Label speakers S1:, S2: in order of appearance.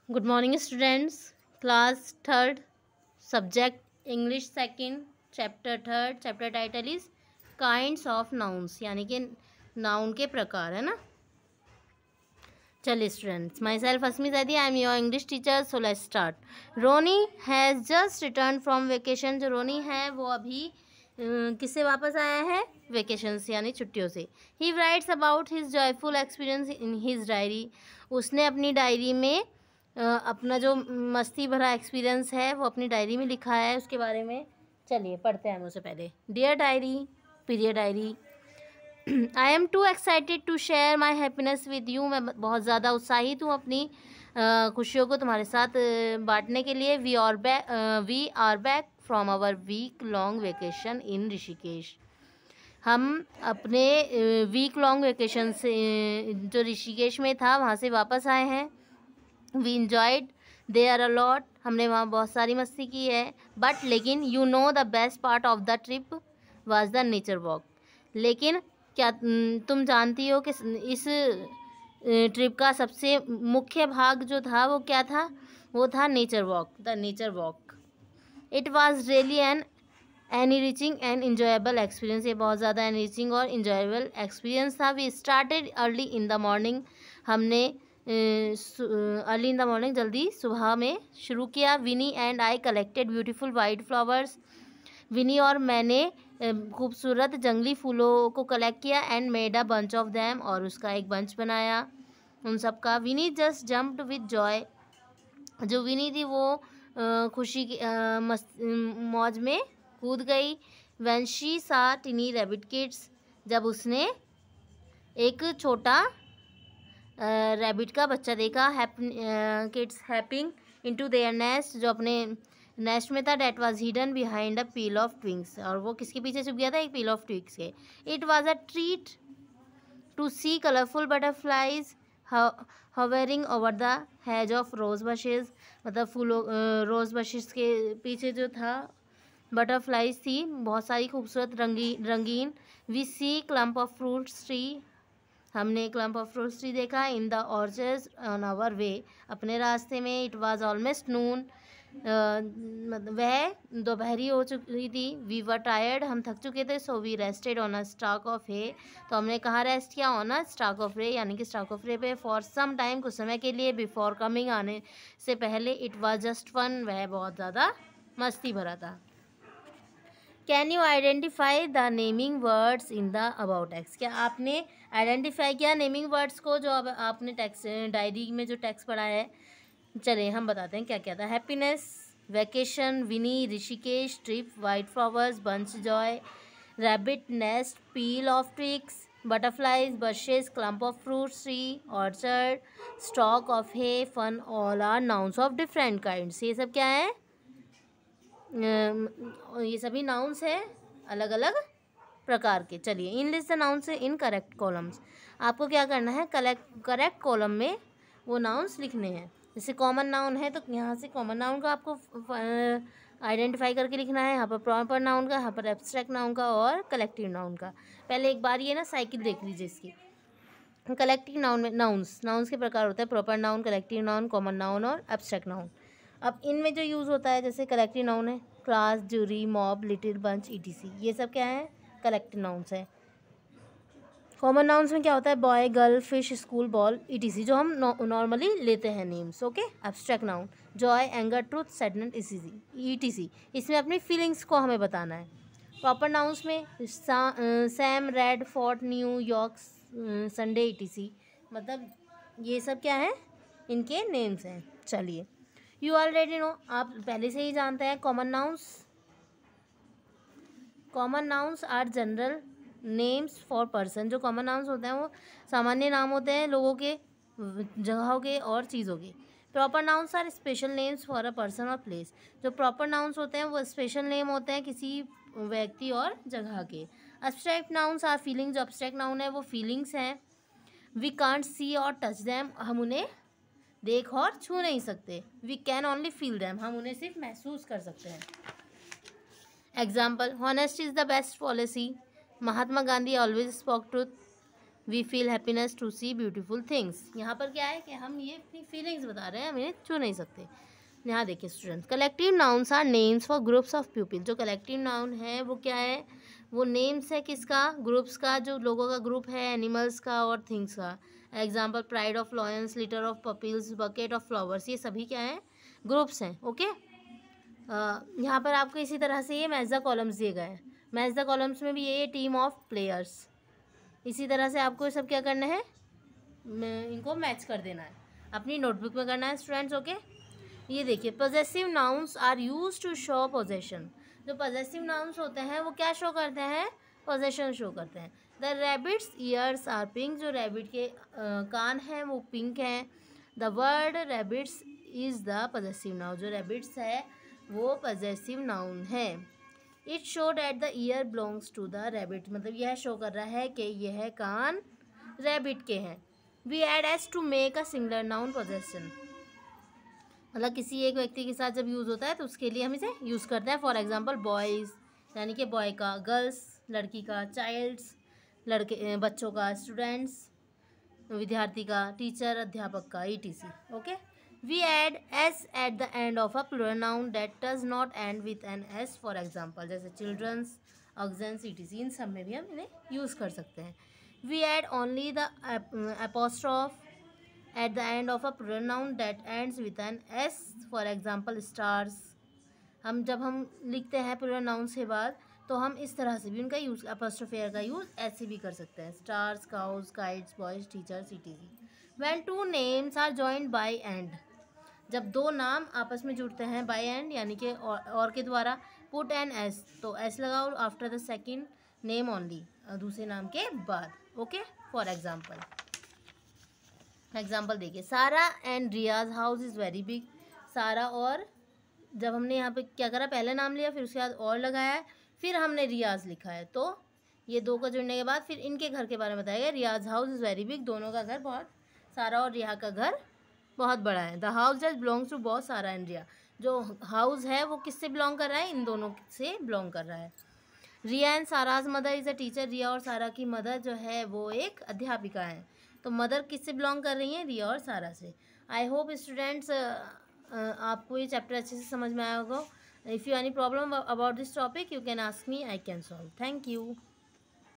S1: Good morning students. Class third, subject English second, chapter third. Chapter title is kinds of nouns, यानी कि noun के प्रकार, है ना। चलिए students, myself Asmi Zaidi, I am your English teacher. So let's start. Ronnie has just return from vacation. जो Ronnie है वो अभी किससे वापस आया है? वेकेशन से, यानी छुट्टियों से। ही writes about his joyful experience in his diary. उसने अपनी डायरी में अपना जो मस्ती भरा एक्सपीरियंस है वो अपनी डायरी में लिखा है, उसके बारे में। चलिए पढ़ते हैं हम उससे पहले। Dear diary, period diary, I am too excited to share my happiness with you. मैं बहुत ज़्यादा उत्साहित हूँ अपनी खुशियों को तुम्हारे साथ बांटने के लिए। We are back from our week long vacation in Rishikesh. हम अपने वीक लॉन्ग वेकेशन से जो ऋषिकेश में था वहाँ से वापस आए हैं। We enjoyed there a lot. हमने वहाँ बहुत सारी मस्ती की है। बट लेकिन you know the best part of the trip was the nature walk. लेकिन क्या तुम जानती हो कि इस ट्रिप का सबसे मुख्य भाग जो था वो क्या था? वो था nature walk, the nature walk. It was really an enriching and enjoyable experience. ये बहुत ज़्यादा एनरिचिंग और इन्जॉयबल एक्सपीरियंस था। We started early in the morning. हमने अर्ली इन द मॉर्निंग, जल्दी सुबह में शुरू किया। Vinnie and I collected beautiful white flowers. Vinnie और मैंने खूबसूरत जंगली फूलों को कलेक्ट किया। And made a bunch of them, और उसका एक बंच बनाया उन सब का। विनी जस्ट जम्प्ड विद जॉय। जो विनी थी वो खुशी की मौज में कूद गई। व्हेन शी सा टिनी रैबिट किड्स। जब उसने एक छोटा रैबिट का बच्चा देखा। Kids hopping into their nest, जो अपने नेस्ट में था। That was hidden behind a pile of twigs, और वो किसके पीछे छुप गया था? एक पील ऑफ ट्विग्स के। It was a treat to see colourful butterflies hovering over the hedge of rose bushes. मतलब फूलों रोज बशेज के पीछे जो था बटरफ्लाइज थी बहुत सारी खूबसूरत रंगीन। We see clump of fruits tree. हमने क्लम्प ऑफ फ्रूट्स ट्री देखा। In the orchard on our way, अपने रास्ते में। इट वाज ऑलमोस्ट नून, वह दोपहरी हो चुकी थी। वी वर टायर्ड, हम थक चुके थे। So we rested on a stock of hay. तो हमने कहाँ रेस्ट किया? ऑन अ स्टॉक ऑफ रे, यानी कि स्टॉक ऑफ रे पे फॉर सम टाइम, कुछ समय के लिए। बिफोर कमिंग, आने से पहले। इट वाज जस्ट फन, वह बहुत ज़्यादा मस्ती भरा था। Can you identify the naming words in the about text. क्या आपने आइडेंटिफाई किया नेमिंग वर्ड्स को, जो अब आपने टेक्स्ट डायरी में जो टेक्स्ट पढ़ा है? चलिए हम बताते हैं क्या क्या था। Happiness, vacation, Winnie, Rishikesh, trip, white flowers, bunch joy, rabbit, nest, peel of twigs, butterflies, bushes, clump of fruits tree, orchard, stock of hay, fun, all are nouns of different kinds. ये सब क्या है? ये सभी नाउन्स हैं अलग अलग प्रकार के। चलिए, in list the nouns in correct columns. आपको क्या करना है? करेक्ट कॉलम में वो नाउन्स लिखने हैं। जैसे कॉमन नाउन है तो यहाँ से कॉमन नाउन का आपको आइडेंटिफाई करके लिखना है। यहाँ पर प्रॉपर नाउन का, यहाँ पर एब्स्ट्रैक्ट नाउन का और कलेक्टिव नाउन का। पहले एक बार ये ना साइकिल देख लीजिए इसकी। कलेक्टिव नाउन में नाउन्स के प्रकार होते हैं: proper noun, collective noun, common noun और एब्स्ट्रैक्ट नाउन। अब इनमें जो यूज़ होता है, जैसे कलेक्टिव नाउन है class, jury, mob, little bunch, etc. ये सब क्या है? कलेक्टिव नाउन्स है। कॉमन नाउन्स में क्या होता है? Boy, girl, fish, school, ball, etc, जो हम नॉर्मली लेते हैं names. Okay. Abstract noun, joy, anger, truth, sadness, etc. इसमें अपनी फीलिंग्स को हमें बताना है। प्रॉपर नाउन्स में Sam, red, fort, new York, Sunday, etc. मतलब ये सब क्या है? इनके नेम्स हैं। चलिए, यू ऑलरेडी नो, आप पहले से ही जानते हैं। Common nouns are general names for person. जो कॉमन नाउन्स होते हैं वो सामान्य नाम होते हैं लोगों के, जगहों के और चीज़ों के। Proper nouns are special names for a person और प्लेस। जो प्रॉपर नाउन्स होते हैं वो स्पेशल नेम होते हैं किसी व्यक्ति और जगह के। Abstract nouns are feeling. जो एब्स्ट्रैक्ट नाउन है वो फीलिंग्स हैं। वी कांट सी और टच दैम, हम उन्हें देख और छू नहीं सकते। We can only feel them, हम उन्हें सिर्फ महसूस कर सकते हैं। Example, honest is the best policy. Mahatma Gandhi always spoke truth. We feel happiness to see beautiful things. यहाँ पर क्या है कि हम ये अपनी फीलिंग्स बता रहे हैं, हम इन्हें छू नहीं सकते। यहाँ देखिए students, collective nouns are names for groups of people. जो कलेक्टिव नाउन है वो क्या है, वो नेम्स है किसका, ग्रुप्स का, जो लोगों का ग्रुप है, एनिमल्स का और थिंग्स का। Example pride of lions, litter of puppies, bucket of flowers, ये सभी क्या हैं, ग्रुप्स हैं। ओके, यहाँ पर आपको इसी तरह से ये मैच द कॉलम्स दिए गए हैं। मैच द कॉलम्स में भी ये टीम ऑफ प्लेयर्स, इसी तरह से आपको सब क्या करना है, इनको मैच कर देना है, अपनी नोटबुक में करना है स्टूडेंट्स। ओके, ये देखिए possessive nouns are used to show possession. जो पॉजेसिव नाउन्स होते हैं वो क्या शो करते हैं, पोजेशन शो करते हैं। The rabbit's ears are pink. जो रैबिट के कान हैं वो पिंक हैं। The word rabbit's is the possessive noun. जो रैबिट्स है वो पॉजेसिव नाउन है। It show that the ear belongs to the rabbit, मतलब यह शो कर रहा है कि यह कान रैबिट के हैं। We add S to make a singular noun possession, मतलब किसी एक व्यक्ति के साथ जब यूज़ होता है तो उसके लिए हम इसे यूज़ करते हैं। फॉर एग्जांपल बॉयज़ यानी कि बॉय का, गर्ल्स लड़की का, चाइल्ड्स लड़के बच्चों का, स्टूडेंट्स विद्यार्थी का, टीचर अध्यापक का, ETC। Okay, we add S at the end of a plural noun that does not end with an S. For example जैसे चिल्ड्रंस, ऑक्जेंस, ETC, इन सब में भी हम इन्हें यूज़ कर सकते हैं। We add only the apostrophe at the end of a plural noun that ends with an s, for example stars। जब हम लिखते हैं plural nouns के बाद तो हम इस तरह से भी उनका यूज़, apostrophe का यूज़ ऐसे भी कर सकते हैं, stars, cows, kites, boys, teachers, etc। when two names are joined by and, जब दो नाम आपस में जुड़ते हैं by and यानी कि और के द्वारा, put an s, तो s लगाओ after the second name only, दूसरे नाम के बाद। ओके, फॉर एग्जाम्पल देखिए, Sara and Riyaz house is very big. Sara और, जब हमने यहाँ पे क्या करा, पहले नाम लिया फिर उसके बाद और लगाया है, फिर हमने रियाज लिखा है, तो ये दो का जुड़ने के बाद फिर इनके घर के बारे में बताया गया। रियाज हाउस इज़ वेरी बिग, दोनों का घर बहुत, सारा और रिया का घर बहुत बड़ा है। The house does belongs to both Sara and Riya. जो हाउस है वो किससे बिलोंग कर रहा है, इन दोनों से बिलोंग कर रहा है। Riya and Sara's mother is a teacher. Riya और सारा की मदर जो है वो एक अध्यापिका है। तो मदर किससे बिलोंग कर रही हैं, रिया और सारा से। आई होप स्टूडेंट्स आपको ये चैप्टर अच्छे से समझ में आया होगा। If you any problem about this topic you can ask me, I can solve. Thank you.